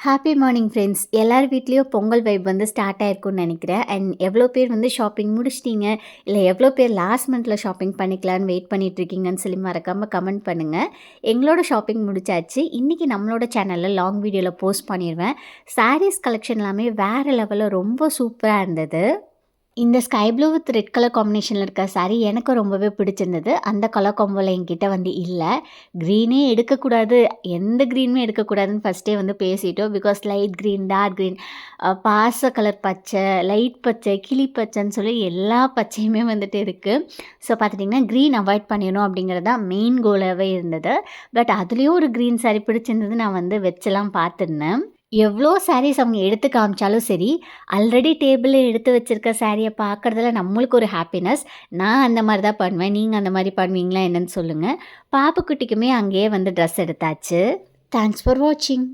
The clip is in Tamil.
Happy morning friends. எல்லார் வீட்லேயும் பொங்கல் வைப் வந்து ஸ்டார்ட் ஆயிருக்கும்னு நினைக்கிறேன். அண்ட் எவ்வளோ பேர் வந்து ஷாப்பிங் முடிச்சிட்டிங்க, இல்லை எவ்வளோ பேர் லாஸ்ட் மந்த்தில் ஷாப்பிங் பண்ணிக்கலான்னு வெயிட் பண்ணிகிட்ருக்கீங்கன்னு சொல்லி மறக்காமல் கமெண்ட் பண்ணுங்கள். எங்களோட ஷாப்பிங் முடிச்சாச்சு. இன்றைக்கி நம்மளோட சேனலில் லாங் வீடியோவில் போஸ்ட் பண்ணிடுவேன். சாரீஸ் கலெக்ஷன் எல்லாமே வேறு லெவலில் ரொம்ப சூப்பராக இருந்தது. இந்த sky blue with red colour காம்பினேஷனில் இருக்க சாரீ எனக்கு ரொம்பவே பிடிச்சிருந்தது. அந்த கலர் காம்போவில் என்கிட்ட வந்து இல்லை. க்ரீனே எடுக்கக்கூடாது, எந்த க்ரீனுமே எடுக்கக்கூடாதுன்னு ஃபஸ்ட்டே வந்து பேசிட்டோம். Because light green, dark green, பாச கலர் பச்சை, லைட் பச்சை, கிளி பச்சைன்னு சொல்லி எல்லா பச்சையுமே வந்துட்டு இருக்குது. ஸோ பார்த்துட்டிங்கன்னா க்ரீன் அவாய்ட் பண்ணிடணும் அப்படிங்கிறது தான் மெயின் கோலாகவே இருந்தது. பட் அதுலேயும் ஒரு க்ரீன் சாரீ பிடிச்சிருந்தது. நான் வந்து வச்செல்லாம் பார்த்துருந்தேன். எவ்வளோ சாரீஸ் அவங்க எடுத்து காமிச்சாலும் சரி, ஆல்ரெடி டேபிளில் எடுத்து வச்சுருக்க சாரியை பார்க்குறதுல நம்மளுக்கு ஒரு ஹாப்பினஸ். நான் அந்த மாதிரி தான் பண்ணுவேன். நீங்கள் அந்த மாதிரி பண்ணுவீங்களா என்னன்னு சொல்லுங்கள். பாப்புக்குட்டிக்குமே அங்கேயே வந்து ட்ரெஸ் எடுத்தாச்சு. தேங்க்ஸ் ஃபார் வாட்சிங்.